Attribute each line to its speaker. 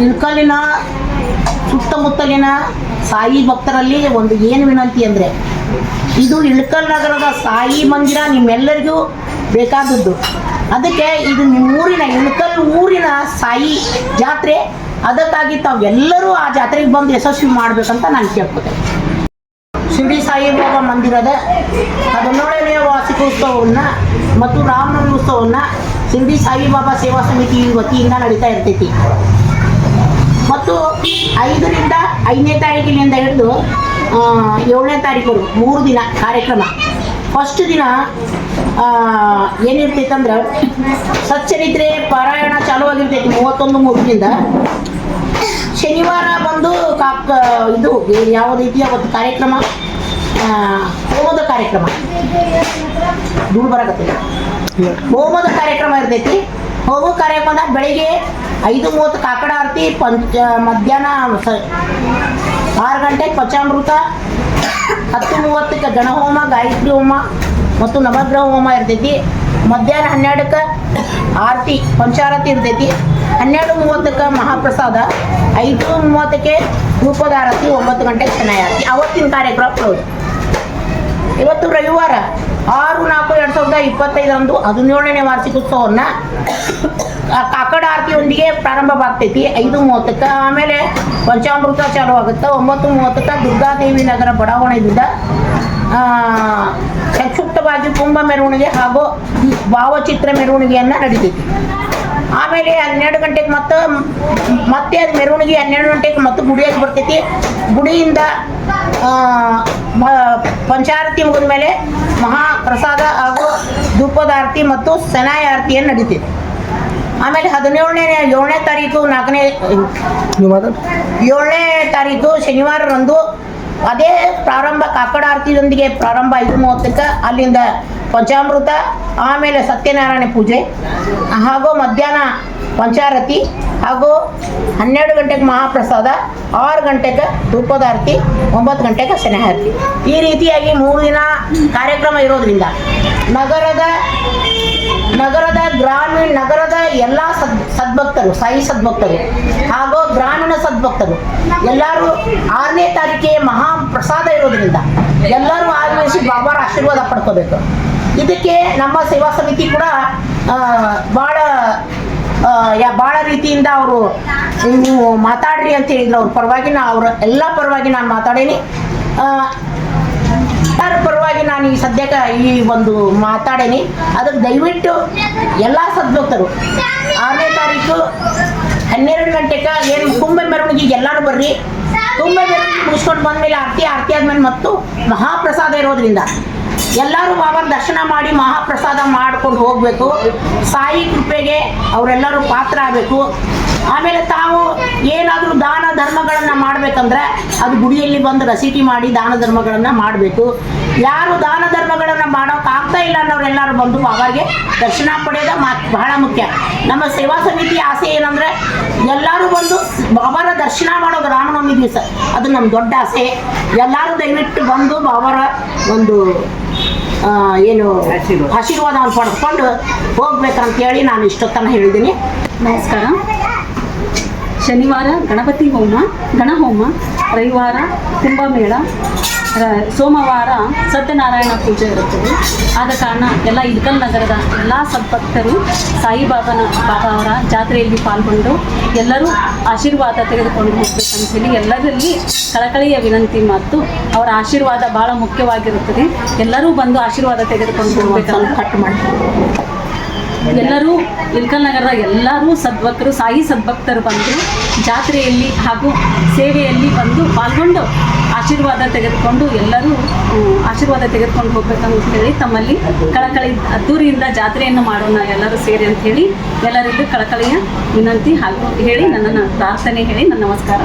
Speaker 1: ಇಳಕಲ್ಲಿನ ಸುತ್ತಮುತ್ತಲಿನ ಸಾಯಿ ಭಕ್ತರಲ್ಲಿ ಒಂದು ಏನು ವಿನಂತಿ ಅಂದರೆ, ಇದು ಇಳಕಲ್ ನಗರದ ಸಾಯಿ ಮಂದಿರ ನಿಮ್ಮೆಲ್ಲರಿಗೂ ಬೇಕಾದದ್ದು. ಅದಕ್ಕೆ ಇದು ನಿಮ್ಮೂರಿನ ಇಳಕಲ್ ಊರಿನ ಸಾಯಿ ಜಾತ್ರೆ. ಅದಕ್ಕಾಗಿ ತಾವೆಲ್ಲರೂ ಆ ಜಾತ್ರೆಗೆ ಬಂದು ಯಶಸ್ವಿ ಮಾಡಬೇಕಂತ ನಾನು ಕೇಳ್ಕೊತೇನೆ. ಶಿರಡಿ ಸಾಯಿಬಾಬಾ ಮಂದಿರದ 17ನೇ ವಾರ್ಷಿಕೋತ್ಸವವನ್ನು ಮತ್ತು ರಾಮನವಮಿ ಉತ್ಸವವನ್ನು ಶಿರಡಿ ಸಾಯಿಬಾಬಾ ಸೇವಾ ಸಮಿತಿ ವತಿಯಿಂದ ನಡೀತಾ ಇರ್ತೈತಿ. ಮತ್ತು 5ರಿಂದ 5ನೇ ತಾರೀಕಿನಿಂದ ಹಿಡಿದು 7ನೇ ತಾರೀಕು 3 ದಿನ ಕಾರ್ಯಕ್ರಮ. ಫಸ್ಟ್ ದಿನ ಏನಿರ್ತೈತೆ ಅಂದ್ರೆ ಸಚ್ಚರಿತ್ರೆ ಪಾರಾಯಣ ಚಾಲುವಾಗಿರ್ತೈತಿ 31/3ರಿಂದ. ಶನಿವಾರ ಬಂದು ಇದು ಯಾವ ರೀತಿಯ ಒಂದು ಕಾರ್ಯಕ್ರಮ, ಹೋಮದ ಕಾರ್ಯಕ್ರಮ, ಧೂಳು ಬರಕತ್ತೈತಿ, ಹೋಮದ ಕಾರ್ಯಕ್ರಮ ಇರ್ತೈತಿ. ಹೋಮ ಕಾರ್ಯಕ್ರಮದ ಬೆಳಿಗ್ಗೆ 5:30 ಕಾಕಡ ಆರತಿ, ಮಧ್ಯಾಹ್ನ 6 ಗಂಟೆಗೆ ಪಂಚಾಮೃತ, 10:30ಕ್ಕೆ ಗಣಹೋಮ, ಗಾಯತ್ರಿ ಹೋಮ ಮತ್ತು ನವಗ್ರಹ ಹೋಮ ಇರ್ತೈತಿ. ಮಧ್ಯಾಹ್ನ 12ಕ್ಕೆ ಆರತಿ ಪಂಚಾರತಿ ಇರ್ತೈತಿ. 12:30ಕ್ಕೆ ಮಹಾಪ್ರಸಾದ, 5:30ಕ್ಕೆ ಧೂಪದ ಆರತಿ, 9 ಗಂಟೆಗೆ ಶನೈ ಆರತಿ. ಅವತ್ತಿನ ಕಾರ್ಯಕ್ರಮ ಕ್ಲೋಸ್. ಇವತ್ತು ರವಿವಾರ 6/4/2025 17ನೇ ವಾರ್ಷಿಕೋತ್ಸವವನ್ನು ಕಾಕಡ ಆರತಿಯೊಂದಿಗೆ ಪ್ರಾರಂಭವಾಗ್ತೈತಿ 5:30ಕ್ಕೆ. ಆಮೇಲೆ ಪಂಚಾಮೃತ ಚಾಲು ಆಗುತ್ತೆ 9:30ಕ್ಕೆ. ದುರ್ಗಾದೇವಿ ನಗರ ಬಡಾವಣೆಯಿಂದ ಸಂಕ್ಷಿಪ್ತವಾಗಿ ಕುಂಭ ಮೆರವಣಿಗೆ ಹಾಗೂ ಭಾವಚಿತ್ರ ಮೆರವಣಿಗೆಯನ್ನು ನಡೀತೈತಿ. ಆಮೇಲೆ 12 ಗಂಟೆಗೆ ಮತ್ತೆ ಅದು ಮೆರವಣಿಗೆ 12 ಗಂಟೆಗೆ ಮತ್ತೆ ಗುಡಿಯಾಗಿ ಬರ್ತೈತಿ. ಗುಡಿಯಿಂದ ಪಂಚಾರತಿ ಮುಗಿದ ಮೇಲೆ ಮಹಾಪ್ರಸಾದ ಹಾಗೂ ಧೂಪದ ಆರತಿ ಮತ್ತು ಶನಾಯಿ ಆರತಿಯನ್ನು ನಡೀತೈತಿ. ಆಮೇಲೆ 7ನೇ ತಾರೀಕು 7ನೇ ತಾರೀಕು ಶನಿವಾರರಂದು ಅದೇ ಪ್ರಾರಂಭ ಕಾಕಡ ಆರತಿಯೊಂದಿಗೆ ಪ್ರಾರಂಭ 5:30ಕ್ಕೆ. ಅಲ್ಲಿಂದ ಪಂಚಾಮೃತ, ಆಮೇಲೆ ಸತ್ಯನಾರಾಯಣ ಪೂಜೆ ಹಾಗೂ ಮಧ್ಯಾಹ್ನ ಪಂಚಾರತಿ ಹಾಗೂ 12 ಗಂಟೆಗೆ ಮಹಾಪ್ರಸಾದ, 6 ಗಂಟೆಗೆ ಧೂಪದ ಆರತಿ, 9 ಗಂಟೆಗೆ ಶನೈ ಆರತಿ. ಈ ರೀತಿಯಾಗಿ 3 ದಿನ ಕಾರ್ಯಕ್ರಮ ಇರೋದ್ರಿಂದ ನಗರದ ಎಲ್ಲ ಸದ್ಭಕ್ತರು, ಸಾಯಿ ಸದ್ಭಕ್ತರು ಹಾಗೂ ಗ್ರಾಮೀಣ ಸದ್ಭಕ್ತರು ಎಲ್ಲರೂ 6ನೇ ತಾರೀಕಿಗೆ ಮಹಾಪ್ರಸಾದ ಇರೋದ್ರಿಂದ ಎಲ್ಲರೂ ಆಗಮಿಸಿ ಬಾಬಾರ ಆಶೀರ್ವಾದ ಪಡ್ಕೋಬೇಕು. ಇದಕ್ಕೆ ನಮ್ಮ ಸೇವಾ ಸಮಿತಿ ಕೂಡ ಭಾಳ ರೀತಿಯಿಂದ ಅವರು ನೀವು ಮಾತಾಡ್ರಿ ಅಂತ ಹೇಳಿದ್ರು. ಅವ್ರ ಪರವಾಗಿ ಅವ್ರ ಎಲ್ಲ ಪರವಾಗಿ ನಾನು ಮಾತಾಡೀನಿ. ಎಲ್ಲರ ಪರವಾಗಿ ನಾನು ಈ ಸದ್ಯಕ್ಕೆ ಈ ಒಂದು ಮಾತಾಡೀನಿ. ಅದಕ್ಕೆ ದಯವಿಟ್ಟು ಎಲ್ಲ ಸದ್ಭಕ್ತರು 6ನೇ ತಾರೀಕು 12 ಗಂಟೆಗೆ ಏನು ಕುಂಭ ಮೆರವಣಿಗೆಗೆ ಎಲ್ಲರೂ ಬರ್ರಿ. ಕುಂಭ ಮೆರವಣಿಗೆ ಮುಗಿಸ್ಕೊಂಡು ಬಂದಮೇಲೆ ಆರತಿ ಆದ್ಮೇಲೆ ಮತ್ತು ಮಹಾಪ್ರಸಾದ ಇರೋದ್ರಿಂದ ಎಲ್ಲರೂ ಬಾಬಾರ ದರ್ಶನ ಮಾಡಿ ಮಹಾಪ್ರಸಾದ ಮಾಡ್ಕೊಂಡು ಹೋಗಬೇಕು. ಸಾಯಿ ಕೃಪೆಗೆ ಅವರೆಲ್ಲರೂ ಪಾತ್ರ ಆಗಬೇಕು. ಆಮೇಲೆ ತಾವು ಏನಾದರೂ ದಾನ ಧರ್ಮಗಳನ್ನು ಮಾಡಬೇಕಂದ್ರೆ ಅದು ಗುಡಿಯಲ್ಲಿ ಬಂದು ರಸೀಟಿ ಮಾಡಿ ದಾನ ಧರ್ಮಗಳನ್ನು ಮಾಡಬೇಕು. ಯಾರು ದಾನ ಧರ್ಮಗಳನ್ನು ಮಾಡೋಕ್ಕಾಗ್ತಾ ಇಲ್ಲ ಅನ್ನೋರೆಲ್ಲರೂ ಬಂದು ಬಾಬಾಗೆ ದರ್ಶನ ಪಡೆಯೋದು ಬಹಳ ಮುಖ್ಯ. ನಮ್ಮ ಸೇವಾ ಸಮಿತಿ ಆಸೆ ಏನಂದರೆ ಎಲ್ಲರೂ ಬಂದು ಬಾಬಾರ ದರ್ಶನ ಮಾಡೋದು ರಾಮನವಮಿ ದಿವಸ. ಅದು ನಮ್ಮ ದೊಡ್ಡ ಆಸೆ. ಎಲ್ಲರೂ ದಯವಿಟ್ಟು ಬಂದು ಬಾಬಾರ ಒಂದು ಏನು ಆಶೀರ್ವಾದವನ್ನು ಪಡ್ಕೊಂಡು ಹೋಗ್ಬೇಕಂತೇಳಿ ನಾನು ಇಷ್ಟೊತ್ತನ ಹೇಳಿದ್ದೀನಿ.
Speaker 2: ನಮಸ್ಕಾರ. ಶನಿವಾರ ಗಣಪತಿ ಹೋಮ, ಗಣಹೋಮ, ರವಿವಾರ ಕುಂಭಮೇಳ, ಸೋಮವಾರ ಸತ್ಯನಾರಾಯಣ ಪೂಜೆ ಇರುತ್ತದೆ. ಆದ ಕಾರಣ ಎಲ್ಲ ಇಳಕಲ್ ನಗರದ ಎಲ್ಲ ಸದ್ಭಕ್ತರು ಸಾಯಿಬಾಬಾ ಅವರ ಜಾತ್ರೆಯಲ್ಲಿ ಪಾಲ್ಗೊಂಡು ಎಲ್ಲರೂ ಆಶೀರ್ವಾದ ತೆಗೆದುಕೊಂಡು ಹೋಗ್ಬೇಕಂತೇಳಿ ಎಲ್ಲರಲ್ಲಿ ಕಳಕಳಿಯ ವಿನಂತಿ ಮತ್ತು ಅವರ ಆಶೀರ್ವಾದ ಭಾಳ ಮುಖ್ಯವಾಗಿರುತ್ತದೆ. ಎಲ್ಲರೂ ಬಂದು ಆಶೀರ್ವಾದ ತೆಗೆದುಕೊಂಡು ಹೋಗ್ಬೇಕಂತ
Speaker 1: ಕಟ್ ಮಾಡಿ
Speaker 2: ಎಲ್ಲರೂ ಇಳಕಲ್ ನಗರದ ಎಲ್ಲರೂ ಸದ್ಭಕ್ತರು, ಸಾಯಿ ಸದ್ಭಕ್ತರು ಬಂದು ಜಾತ್ರೆಯಲ್ಲಿ ಹಾಗೂ ಸೇವೆಯಲ್ಲಿ ಬಂದು ಪಾಲ್ಗೊಂಡು ಆಶೀರ್ವಾದ ತೆಗೆದುಕೊಂಡು ಎಲ್ಲರೂ ಆಶೀರ್ವಾದ ತೆಗೆದುಕೊಂಡು ಹೋಗ್ಬೇಕಂತ ಹೇಳಿ ತಮ್ಮಲ್ಲಿ ಕಳಕಳಿ ಅದ್ದೂರಿಯಿಂದ ಜಾತ್ರೆಯನ್ನು ಮಾಡೋಣ ಎಲ್ಲರೂ ಸೇರಿ ಅಂತ ಹೇಳಿ ಎಲ್ಲರಿಗೂ ಕಳಕಳಿಯ ವಿನಂತಿ ಹಾಗೂ ಹೇಳಿ ನನ್ನನ್ನು ಪ್ರಾರ್ಥನೆ ಹೇಳಿ ನನ್ನ ನಮಸ್ಕಾರ.